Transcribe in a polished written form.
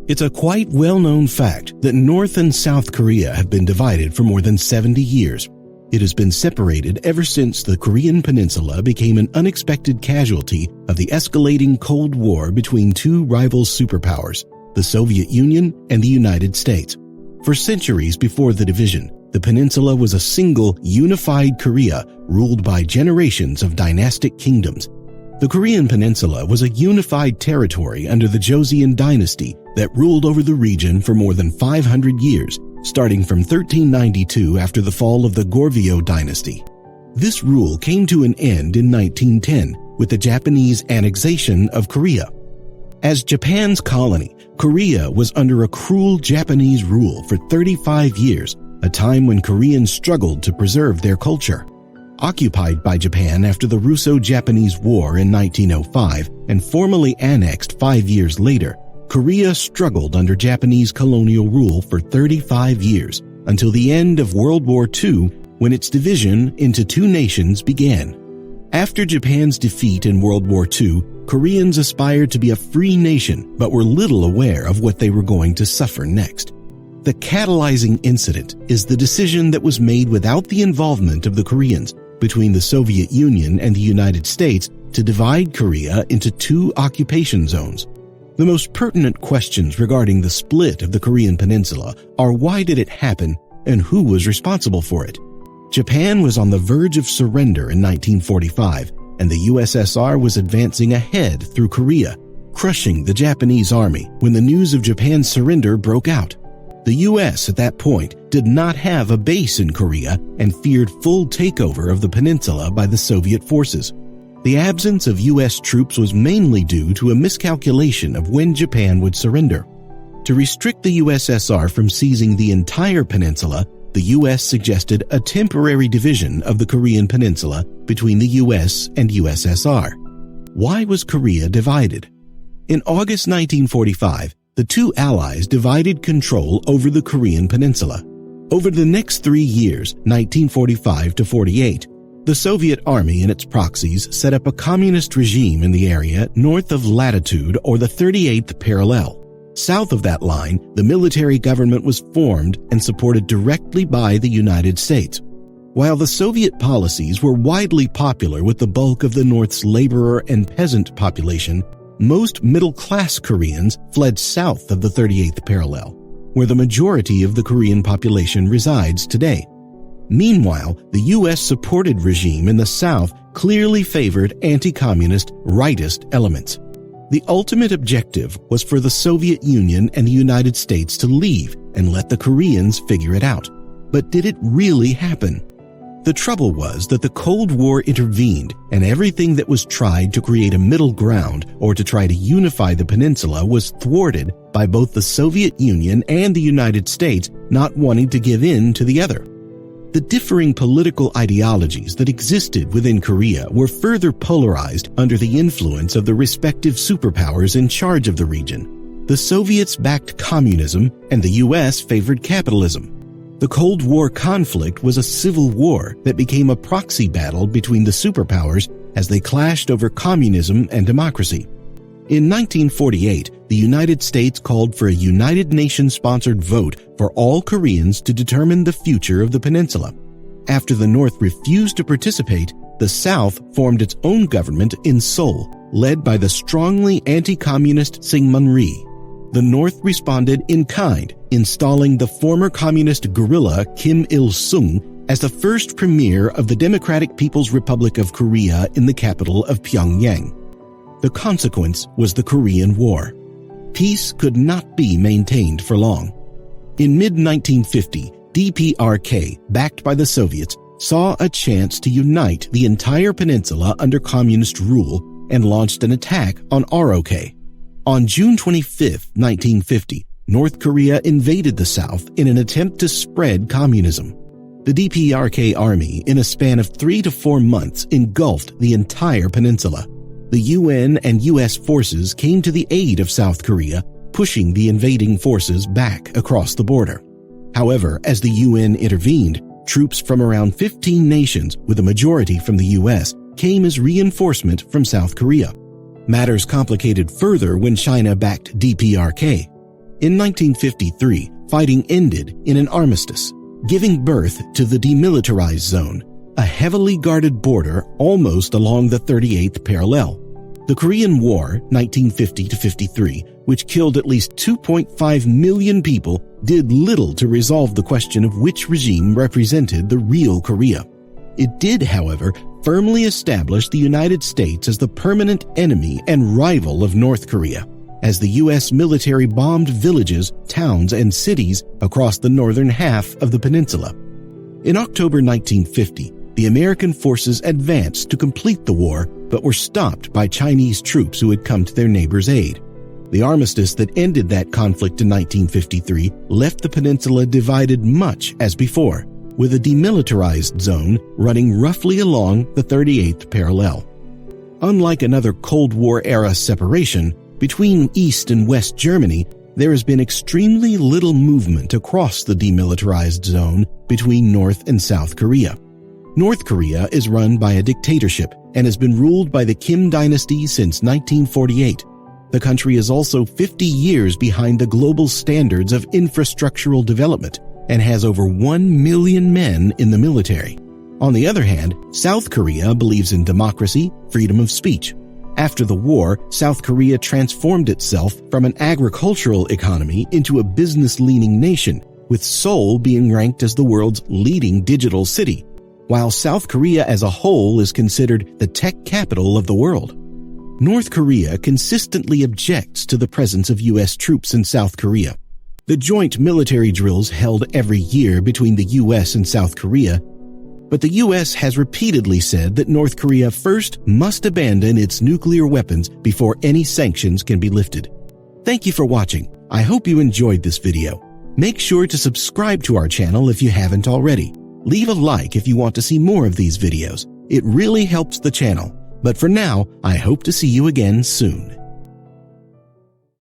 It's a quite well-known fact that North and South Korea have been divided for more than 70 years. It has been separated ever since the Korean Peninsula became an unexpected casualty of the escalating Cold War between two rival superpowers, the Soviet Union and the United States. For centuries before the division, the peninsula was a single, unified Korea ruled by generations of dynastic kingdoms. The Korean Peninsula was a unified territory under the Joseon dynasty that ruled over the region for more than 500 years, starting from 1392 after the fall of the Goryeo dynasty. This rule came to an end in 1910 with the Japanese annexation of Korea. As Japan's colony, Korea was under a cruel Japanese rule for 35 years, a time when Koreans struggled to preserve their culture. Occupied by Japan after the Russo-Japanese War in 1905 and formally annexed 5 years later, Korea struggled under Japanese colonial rule for 35 years, until the end of World War II, when its division into two nations began. After Japan's defeat in World War II, Koreans aspired to be a free nation, but were little aware of what they were going to suffer next. The catalyzing incident is the decision that was made without the involvement of the Koreans between the Soviet Union and the United States to divide Korea into two occupation zones. The most pertinent questions regarding the split of the Korean Peninsula are why did it happen and who was responsible for it. Japan was on the verge of surrender in 1945, and the USSR was advancing ahead through Korea, crushing the Japanese army when the news of Japan's surrender broke out. The U.S. at that point did not have a base in Korea and feared full takeover of the peninsula by the Soviet forces. The absence of U.S. troops was mainly due to a miscalculation of when Japan would surrender. To restrict the USSR from seizing the entire peninsula, the U.S. suggested a temporary division of the Korean Peninsula between the U.S. and USSR. Why was Korea divided? In August 1945, the two allies divided control over the Korean Peninsula. Over the next 3 years, 1945 to 48, the Soviet Army and its proxies set up a communist regime in the area north of latitude or the 38th parallel. South of that line, the military government was formed and supported directly by the United States. While the Soviet policies were widely popular with the bulk of the North's laborer and peasant population, most middle-class Koreans fled south of the 38th parallel, where the majority of the Korean population resides today. Meanwhile, the U.S.-supported regime in the south clearly favored anti-communist, rightist elements. The ultimate objective was for the Soviet Union and the United States to leave and let the Koreans figure it out. But did it really happen? The trouble was that the Cold War intervened, and everything that was tried to create a middle ground or to try to unify the peninsula was thwarted by both the Soviet Union and the United States not wanting to give in to the other. The differing political ideologies that existed within Korea were further polarized under the influence of the respective superpowers in charge of the region. The Soviets backed communism, and the U.S. favored capitalism. The Cold War conflict was a civil war that became a proxy battle between the superpowers as they clashed over communism and democracy. In 1948, the United States called for a United Nations-sponsored vote for all Koreans to determine the future of the peninsula. After the North refused to participate, the South formed its own government in Seoul, led by the strongly anti-communist Syngman Rhee. The North responded in kind, installing the former communist guerrilla Kim Il-sung as the first premier of the Democratic People's Republic of Korea in the capital of Pyongyang. The consequence was the Korean War. Peace could not be maintained for long. In mid-1950, DPRK, backed by the Soviets, saw a chance to unite the entire peninsula under communist rule and launched an attack on ROK. On June 25, 1950, North Korea invaded the South in an attempt to spread communism. The DPRK army, in a span of 3 to 4 months, engulfed the entire peninsula. The UN and US forces came to the aid of South Korea, pushing the invading forces back across the border. However, as the UN intervened, troops from around 15 nations, with a majority from the US, came as reinforcement from South Korea. Matters complicated further when China backed DPRK. In 1953, fighting ended in an armistice, giving birth to the Demilitarized Zone, a heavily guarded border almost along the 38th parallel. The Korean War, 1950-53, which killed at least 2.5 million people, did little to resolve the question of which regime represented the real Korea. It did, however, firmly establish the United States as the permanent enemy and rival of North Korea, as the U.S. military bombed villages, towns, and cities across the northern half of the peninsula. In October 1950, the American forces advanced to complete the war, but were stopped by Chinese troops who had come to their neighbors' aid. The armistice that ended that conflict in 1953 left the peninsula divided much as before, with a demilitarized zone running roughly along the 38th parallel. Unlike another Cold War-era separation, between East and West Germany, there has been extremely little movement across the demilitarized zone between North and South Korea. North Korea is run by a dictatorship and has been ruled by the Kim dynasty since 1948. The country is also 50 years behind the global standards of infrastructural development and has over 1 million men in the military. On the other hand, South Korea believes in democracy, freedom of speech. After the war, South Korea transformed itself from an agricultural economy into a business-leaning nation, with Seoul being ranked as the world's leading digital city, while South Korea as a whole is considered the tech capital of the world. North Korea consistently objects to the presence of U.S. troops in South Korea. The joint military drills held every year between the U.S. and South Korea, but the U.S. has repeatedly said that North Korea first must abandon its nuclear weapons before any sanctions can be lifted. Thank you for watching. I hope you enjoyed this video. Make sure to subscribe to our channel if you haven't already. Leave a like if you want to see more of these videos. It really helps the channel. But for now, I hope to see you again soon.